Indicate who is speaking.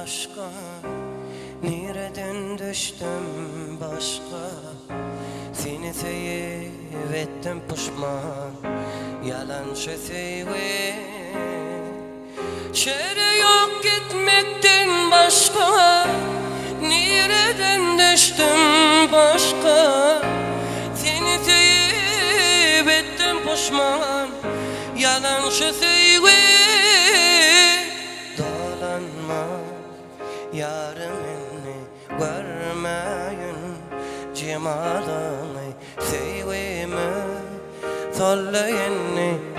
Speaker 1: başka, nereden düştüm başka. Seni sevip ettim pişman, yalançı sevip. Çare yok gitmekten başka, nereden düştüm başka. Seni sevip ettim pişman, yalançı sevip. Dolanma yarımını görmeyin, cemalını sevimi söyleyin.